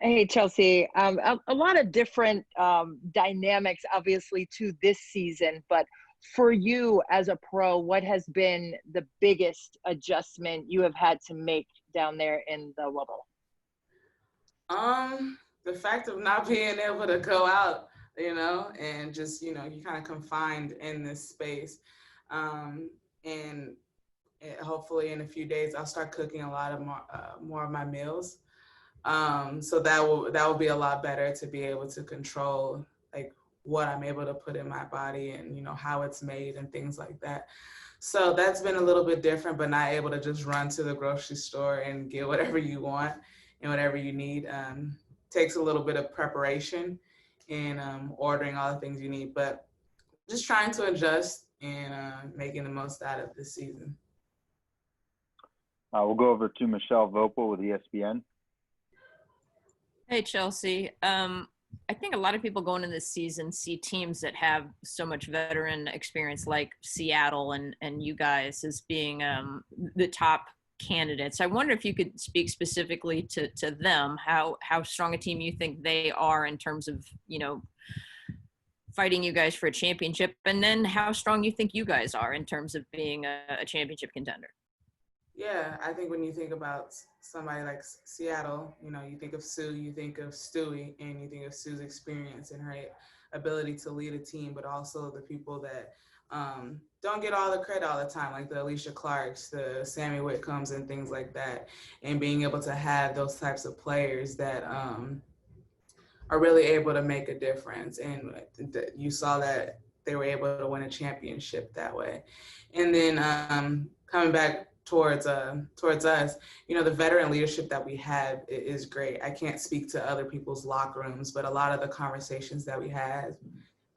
Hey, Chelsea. A lot of different dynamics, obviously, to this season. But for you as a pro, what has been the biggest adjustment you have had to make down there in the bubble? The fact of not being able to go out, and just, you kind of confined in this space. Um, and hopefully in a few days, I'll start cooking a lot of more of my meals. So that will be a lot better to be able to control like what I'm able to put in my body and how it's made and things like that. So that's been a little bit different, but not able to just run to the grocery store and get whatever you want and whatever you need. Takes a little bit of preparation and ordering all the things you need, but just trying to adjust and making the most out of this season. We'll go over to Michelle Vopel with ESPN. Hey, Chelsea. I think a lot of people going into this season see teams that have so much veteran experience like Seattle and you guys as being the top candidates. I wonder if you could speak specifically to them, how strong a team you think they are in terms of, fighting you guys for a championship, and then how strong you think you guys are in terms of being a championship contender. Yeah, I think when you think about somebody like Seattle, you think of Sue, you think of Stewie, and you think of Sue's experience and her ability to lead a team, but also the people that don't get all the credit all the time, like the Alicia Clarks, the Sammy Whitcombs, and things like that. And being able to have those types of players that are really able to make a difference. And you saw that they were able to win a championship that way. And then coming back towards us, the veteran leadership that we have is great. I can't speak to other people's locker rooms, but a lot of the conversations that we had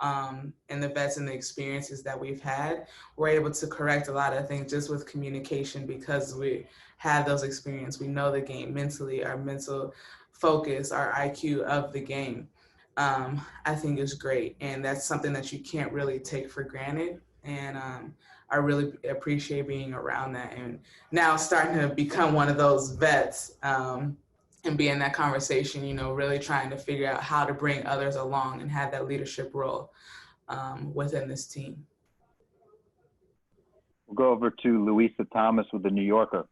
and the vets and the experiences that we've had, we're able to correct a lot of things just with communication because we had those experiences. We know the game mentally, our mental focus, our IQ of the game, I think is great. And that's something that you can't really take for granted. And I really appreciate being around that and now starting to become one of those vets and be in that conversation, really trying to figure out how to bring others along and have that leadership role within this team. We'll go over to Louisa Thomas with the New Yorker.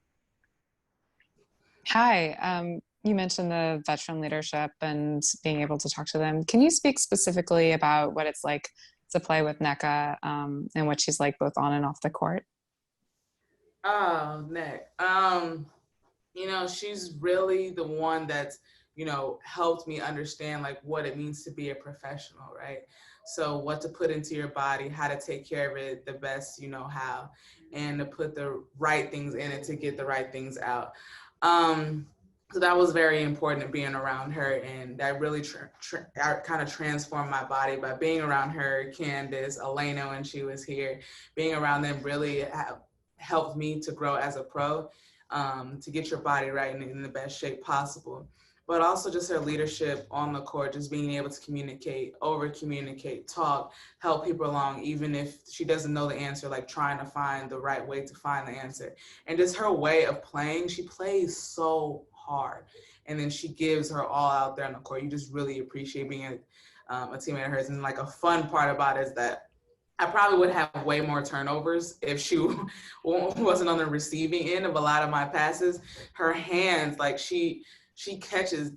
Hi. You mentioned the veteran leadership and being able to talk to them. Can you speak specifically about what it's like to play with Nneka and what she's like both on and off the court? Oh, Nick. She's really the one that's, helped me understand like what it means to be a professional, right? So what to put into your body, how to take care of it the best you know how, and to put the right things in it to get the right things out. So that was very important being around her, and that really kind of transformed my body by being around her, Candace, Elena when she was here. Being around them really helped me to grow as a pro, to get your body right and in the best shape possible. But also just her leadership on the court, just being able to communicate, over-communicate, talk, help people along, even if she doesn't know the answer, like trying to find the right way to find the answer. And just her way of playing, she plays so hard. And then she gives her all out there on the court. You just really appreciate being a teammate of hers. And like a fun part about it is that I probably would have way more turnovers if she wasn't on the receiving end of a lot of my passes. Her hands, like she catches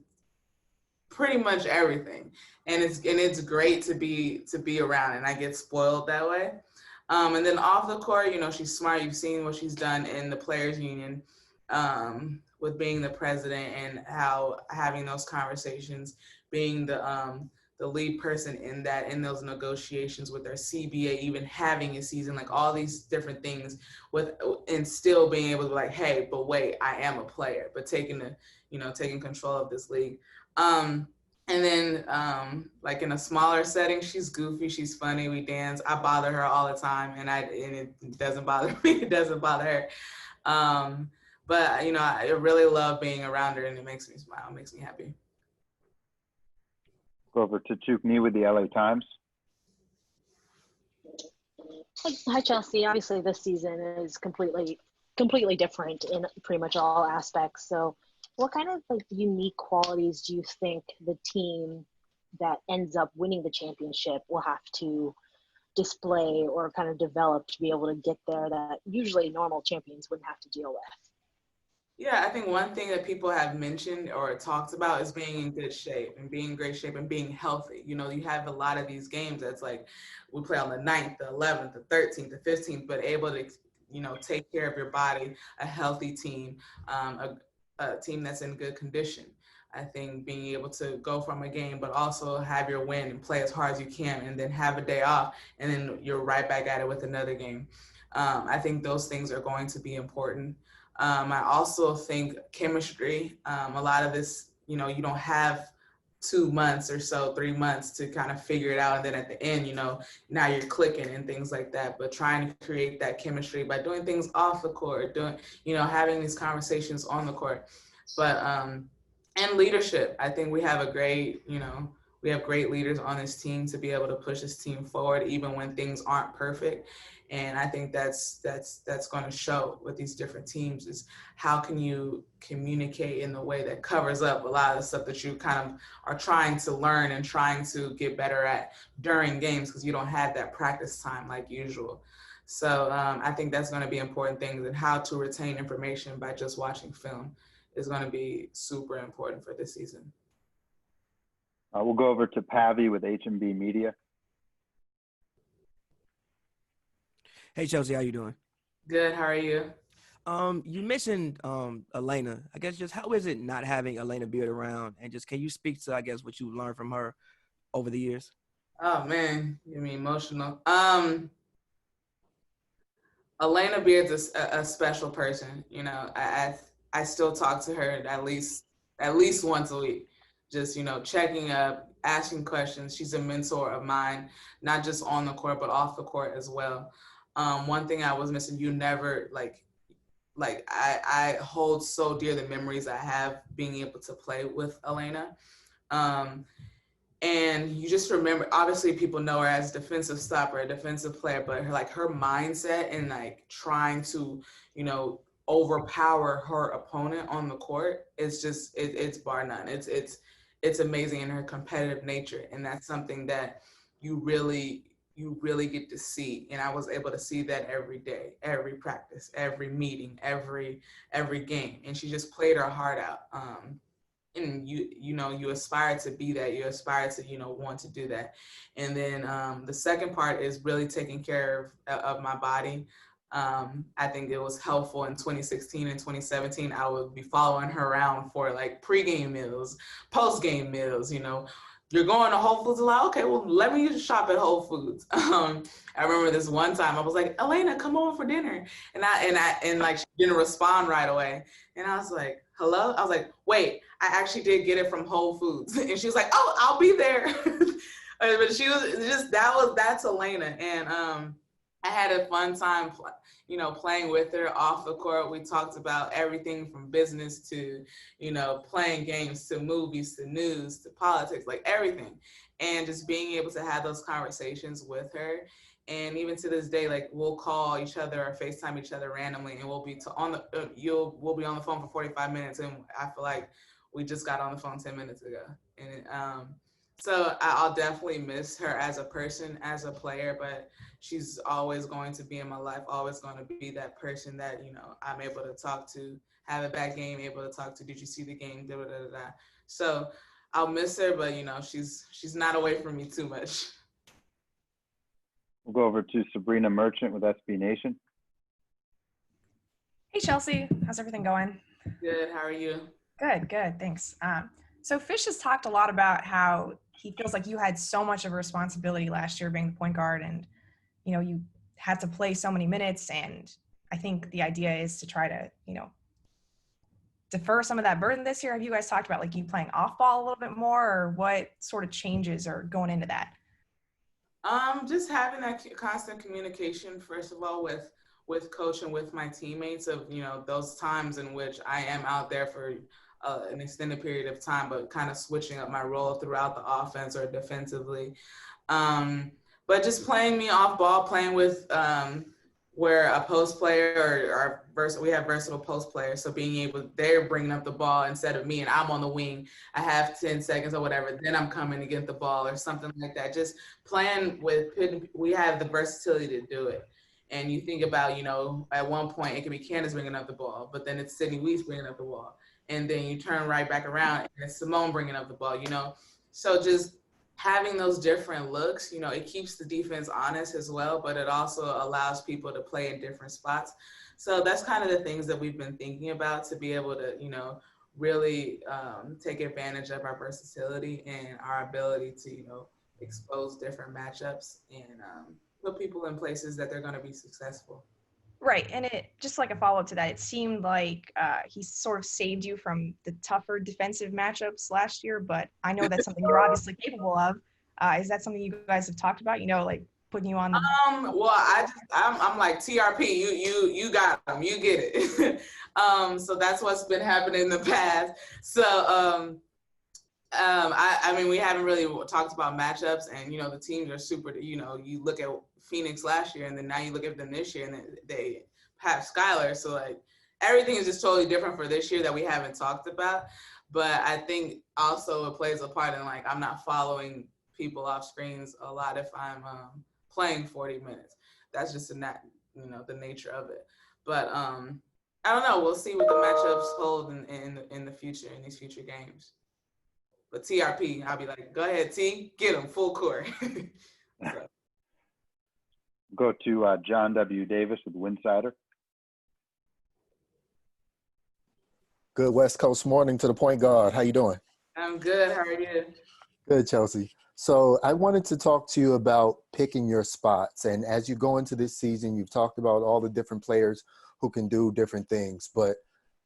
pretty much everything, and it's great to be around, and I get spoiled that way. And then off the court, she's smart. You've seen what she's done in the Players Union with being the president and how having those conversations, being the lead person in those negotiations with their CBA, even having a season, like all these different things and still being able to like, hey, but wait, I am a player, but taking control of this league. And then like in a smaller setting, she's goofy, she's funny, we dance. I bother her all the time and it doesn't bother me, it doesn't bother her. But I really love being around her and it makes me smile, it makes me happy. Go over to Chukni with the LA Times. Hi, Chelsea. Obviously, this season is completely different in pretty much all aspects. So What kind of like unique qualities do you think the team that ends up winning the championship will have to display or kind of develop to be able to get there that usually normal champions wouldn't have to deal with? Yeah, I think one thing that people have mentioned or talked about is being in good shape and being in great shape and being healthy. You know, you have a lot of these games that's like we play on the 9th, the 11th, the 13th, the 15th, but able to, you know, take care of your body, a healthy team, a team that's in good condition. I think being able to go from a game, but also have your win and play as hard as you can and then have a day off and then you're right back at it with another game. I think those things are going to be important. I also think chemistry, a lot of this, you know, you don't have 2 months or so, 3 months to kind of figure it out. And then at the end, you know, now you're clicking and things like that, but trying to create that chemistry by doing things off the court, doing, you know, having these conversations on the court. But, and leadership, I think we have a great, you know, we have great leaders on this team to be able to push this team forward, even when things aren't perfect. And I think that's going to show with these different teams is how can you communicate in the way that covers up a lot of the stuff that you kind of are trying to learn and trying to get better at during games because you don't have that practice time like usual. So I think that's going to be important things, and how to retain information by just watching film is going to be super important for this season. We'll go over to Pavi with HMB Media. Hey Chelsea, how you doing? Good. How are you? You mentioned Elena. I guess just how is it not having Elena Beard around, and just can you speak to I guess what you learned from her over the years? Oh man, you mean emotional. Elena Beard's a special person. You know, I still talk to her at least once a week. Just, you know, checking up, asking questions. She's a mentor of mine, not just on the court, but off the court as well. One thing I was missing, you never I hold so dear the memories I have being able to play with Elena. And you just remember, obviously people know her as defensive stopper, a defensive player, but her mindset and like trying to, you know, overpower her opponent on the court, it's just, it's bar none. It's amazing in her competitive nature. And that's something that you really get to see. And I was able to see that every day, every practice, every meeting, every game. And she just played her heart out. And you aspire to be that, you aspire to, you know, want to do that. And then the second part is really taking care of my body. I think it was helpful in 2016 and 2017. I would be following her around for like pregame meals, postgame meals, you know. You're going to Whole Foods a lot? Okay, well, let me just shop at Whole Foods. I remember this one time I was like, Elena, come over for dinner. And like she didn't respond right away. And I was like, hello? I was like, wait, I actually did get it from Whole Foods. And she was like, oh, I'll be there. But she was just, that's Elena. And I had a fun time, you know, playing with her off the court. We talked about everything from business to, you know, playing games to movies to news to politics, like everything. And just being able to have those conversations with her. And even to this day, like we'll call each other or FaceTime each other randomly, and we'll be we'll be on the phone for 45 minutes, and I feel like we just got on the phone 10 minutes ago. And so I'll definitely miss her as a person, as a player, but she's always going to be in my life, always going to be that person that, you know, I'm able to talk to, have a bad game, able to talk to, did you see the game, da, da, da, da. So I'll miss her, but, you know, she's not away from me too much. We'll go over to Sabrina Merchant with SB Nation. Hey, Chelsea. How's everything going? Good. How are you? Good, good. Thanks. So Fish has talked a lot about how he feels like you had so much of a responsibility last year being the point guard, and, you know, you had to play so many minutes. And I think the idea is to try to, you know, defer some of that burden this year. Have you guys talked about like you playing off ball a little bit more, or what sort of changes are going into that? Just having that constant communication, first of all, with coach and with my teammates of, you know, those times in which I am out there for an extended period of time, but kind of switching up my role throughout the offense or defensively. But just playing me off ball, playing with, we're a post player we have versatile post players. So they're bringing up the ball instead of me and I'm on the wing. I have 10 seconds or whatever. Then I'm coming to get the ball or something like that. Just playing we have the versatility to do it. And you think about, at one point it can be Candace bringing up the ball, but then it's Sydney Weiss bringing up the ball. And then you turn right back around and it's Simone bringing up the ball, So just having those different looks, it keeps the defense honest as well, but it also allows people to play in different spots. So that's kind of the things that we've been thinking about to be able to, really take advantage of our versatility and our ability to, expose different matchups and put people in places that they're going to be successful. Right. And it just like a follow up to that, it seemed like he sort of saved you from the tougher defensive matchups last year, but I know that's something you're obviously capable of. Is that something you guys have talked about, like putting you on the well, I'm like TRP, you got them, you get it. So that's what's been happening in the past. So I mean, we haven't really talked about matchups, and the teams are super. You look at Phoenix last year, and then now you look at them this year, and they have Skylar. So like everything is just totally different for this year that we haven't talked about. But I think also it plays a part in like I'm not following people off screens a lot if I'm playing 40 minutes. That's just the nature of it. But I don't know. We'll see what the matchups hold in the future in these future games. But TRP, I'll be like, go ahead, T, get him full court. So. Go to John W. Davis with Winsider. Good West Coast morning to the point guard. How you doing? I'm good. How are you? Good, Chelsea. So I wanted to talk to you about picking your spots. And as you go into this season, you've talked about all the different players who can do different things, but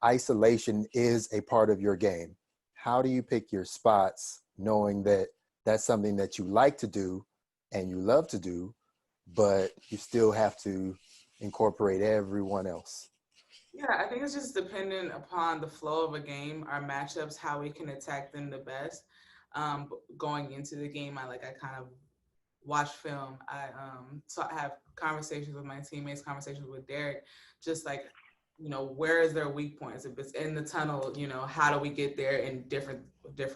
isolation is a part of your game. How do you pick your spots knowing that that's something that you like to do and you love to do, but you still have to incorporate everyone else? Yeah, I think it's just dependent upon the flow of a game, our matchups, how we can attack them the best. Going into the game, I kind of watch film. I have conversations with my teammates, conversations with Derek, just like, where is their weak points? If it's in the tunnel, how do we get there in different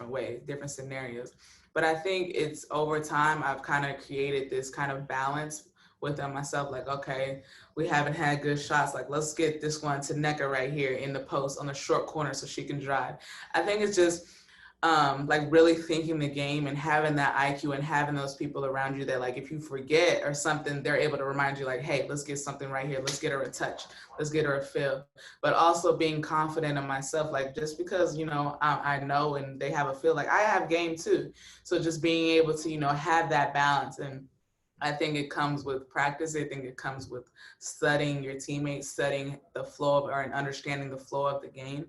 ways, different scenarios? But I think it's over time, I've kind of created this kind of balance within myself. Like, okay, we haven't had good shots. Like, let's get this one to Nneka right here in the post on the short corner so she can drive. I think it's just like really thinking the game and having that IQ and having those people around you that like if you forget or something, they're able to remind you like, hey, let's get something right here. Let's get her a touch. Let's get her a feel. But also being confident in myself, like just because, I know and they have a feel, like I have game too. So just being able to, have that balance. And I think it comes with practice. I think it comes with studying your teammates, studying the flow and understanding the flow of the game.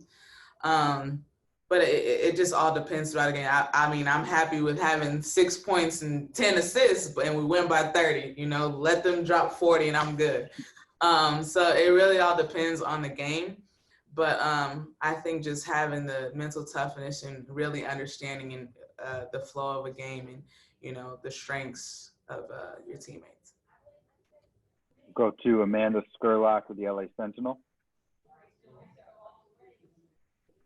But it just all depends throughout the game. I mean, I'm happy with having 6 points and 10 assists, and we win by 30. Let them drop 40, and I'm good. So it really all depends on the game. But I think just having the mental toughness and really understanding the flow of a game and the strengths of your teammates. Go to Amanda Skurlock with the LA Sentinel.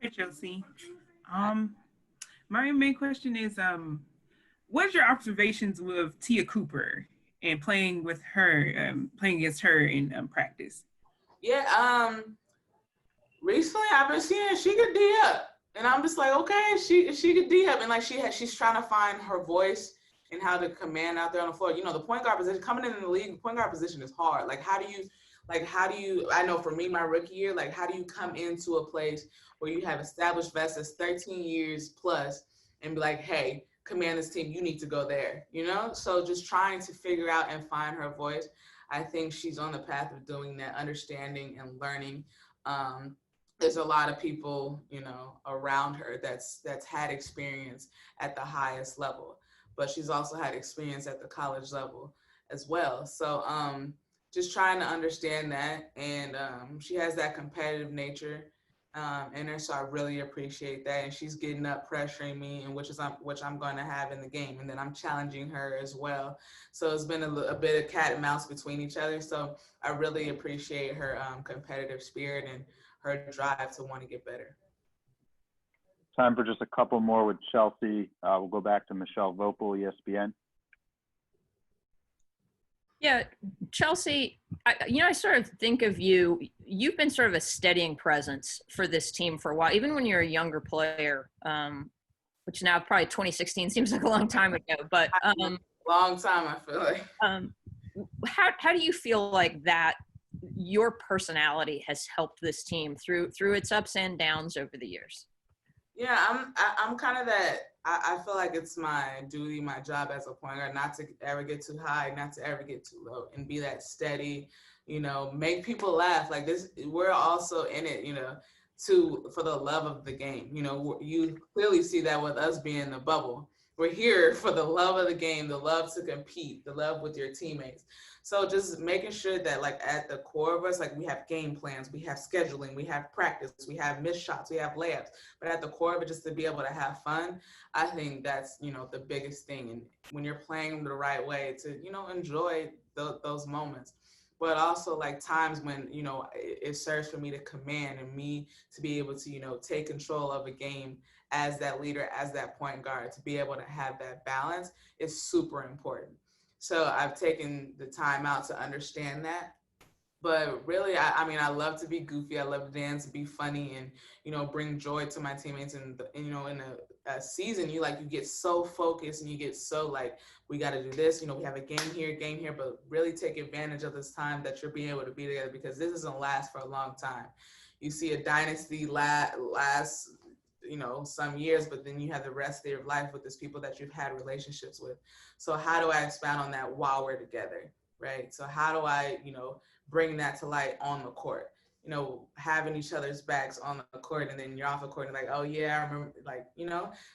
Hey, Chelsea. My main question is, what are your observations with Tia Cooper and playing with her, playing against her in practice? Yeah, recently I've been seeing she could D up, and I'm just like, okay, she could D up, and like she's trying to find her voice and how to command out there on the floor. The point guard position coming in the league, the point guard position is hard. Like how do you, I know for me, my rookie year, like how do you come into a place where you have established vets that's 13 years plus and be like, hey, command this team, you need to go there, So just trying to figure out and find her voice. I think she's on the path of doing that, understanding and learning. There's a lot of people, around her that's had experience at the highest level, but she's also had experience at the college level as well. So, just trying to understand that. And she has that competitive nature in her, so I really appreciate that. And she's getting up, pressuring me, and which I'm going to have in the game, and then I'm challenging her as well. So it's been a bit of cat and mouse between each other. So I really appreciate her competitive spirit and her drive to want to get better. Time for just a couple more with Chelsea. We'll go back to Michelle Vopel, ESPN. Yeah, Chelsea, I sort of think of you, you've been sort of a steadying presence for this team for a while, even when you're a younger player, which now probably 2016 seems like a long time ago, but long time, I feel like. How do you feel like that your personality has helped this team through its ups and downs over the years? Yeah, I'm kind of that. I feel like it's my duty, my job as a point guard, not to ever get too high, not to ever get too low, and be that steady, make people laugh. Like this, we're also in it, for the love of the game. You clearly see that with us being in the bubble. We're here for the love of the game, the love to compete, the love with your teammates. So just making sure that, like, at the core of us, like, we have game plans, we have scheduling, we have practice, we have missed shots, we have layups. But at the core of it, just to be able to have fun, I think that's, the biggest thing. And when you're playing the right way, to, enjoy those moments. But also, like, times when, it serves for me to command and me to be able to, take control of a game as that leader, as that point guard, to be able to have that balance is super important. So I've taken the time out to understand that. But really, I love to be goofy. I love to dance, be funny, and, bring joy to my teammates. And in a season, you get so focused and you get so like, we got to do this, we have a game here, but really take advantage of this time that you're being able to be together, because this doesn't last for a long time. You see a dynasty last some years, but then you have the rest of your life with these people that you've had relationships with. So how do I expand on that while we're together, right? So how do I, bring that to light on the court? Having each other's backs on the court, and then you're off the court and like, oh yeah, I remember,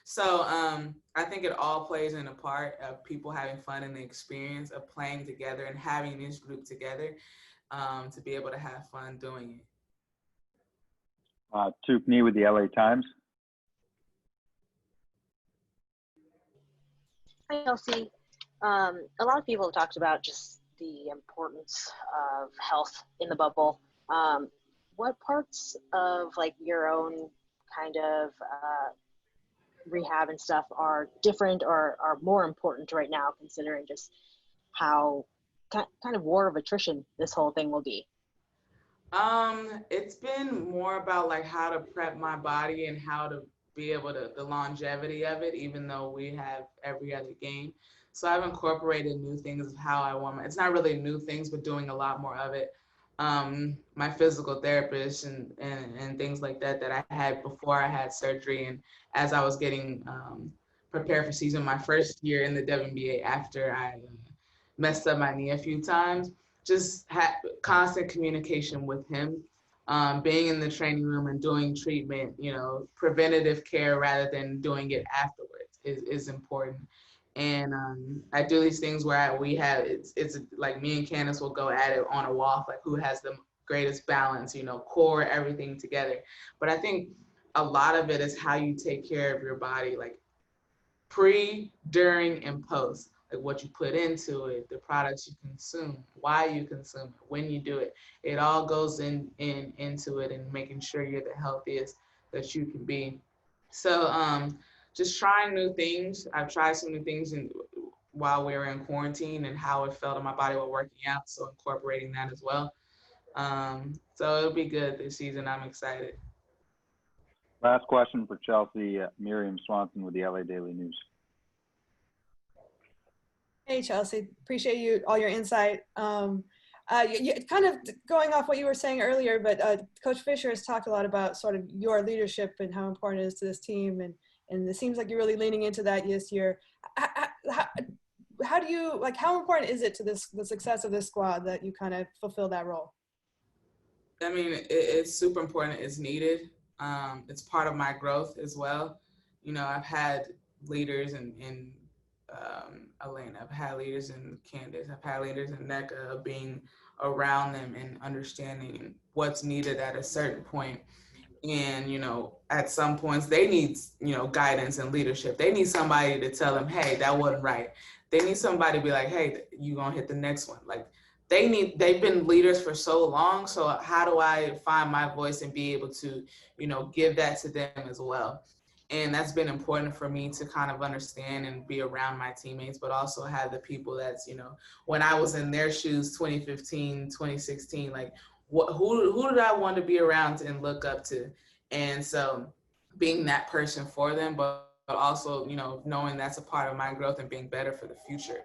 So I think it all plays in a part of people having fun in the experience of playing together and having this group together to be able to have fun doing it. Tuke Nee with the LA Times. Hi, Chelsea. A lot of people have talked about just the importance of health in the bubble. What parts of your own kind of rehab and stuff are different or are more important right now, considering just how kind of war of attrition this whole thing will be? It's been more about how to prep my body and how to be able to, the longevity of it, even though we have every other game. So I've incorporated new things of how I want it's not really new things, but doing a lot more of it. My physical therapist and things like that I had before I had surgery, and as I was getting prepared for season, my first year in the WNBA after I messed up my knee a few times, just had constant communication with him, being in the training room and doing treatment, preventative care rather than doing it afterwards is important. And I do these things where it's like me and Candace will go at it on a walk, like who has the greatest balance, core, everything together. But I think a lot of it is how you take care of your body, like pre, during, and post. Like what you put into it, the products you consume, why you consume it, when you do it. It all goes into it, and making sure you're the healthiest that you can be. So just trying new things. I've tried some new things while we were in quarantine and how it felt in my body while working out. So incorporating that as well. So it'll be good this season. I'm excited. Last question for Chelsea, Miriam Swanson with the LA Daily News. Hey, Chelsea, appreciate all your insight. You kind of going off what you were saying earlier, but Coach Fisher has talked a lot about sort of your leadership and how important it is to this team. And it seems like you're really leaning into that this year. How do you, how important is it to the success of this squad that you kind of fulfill that role? I mean, it's super important. It's needed. It's part of my growth as well. I've had leaders in Elena, I've had leaders in Candace, I've had leaders in Nneka, being around them and understanding what's needed at a certain point. And, you know, at some points they need, you know, guidance and leadership. They need somebody to tell them, hey, that wasn't right. They need somebody to be like, hey, you gonna hit the next one. Like they've been leaders for so long. So how do I find my voice and be able to, you know, give that to them as well? And that's been important for me to kind of understand and be around my teammates, but also have the people that's, you know, when I was in their shoes, 2015, 2016, like who did I want to be around and look up to? And so being that person for them, but also, you know, knowing that's a part of my growth and being better for the future,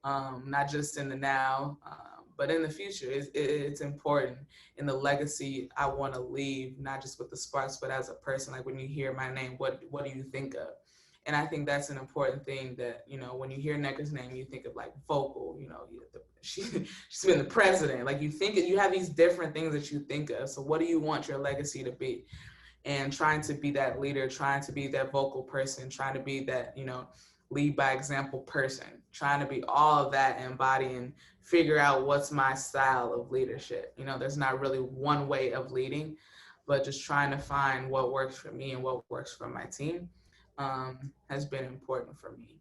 not just in the now, but in the future. It's important in the legacy I want to leave, not just with the Sparks, but as a person. Like when you hear my name, what do you think of? And I think that's an important thing that, you know, when you hear Nneka's name, you think of like vocal, you know, she's been the president. Like you have these different things that you think of. So what do you want your legacy to be? And trying to be that leader, trying to be that vocal person, trying to be that, you know, lead by example person, trying to be all of that, embodying, figure out what's my style of leadership. You know, there's not really one way of leading, but just trying to find what works for me and what works for my team has been important for me.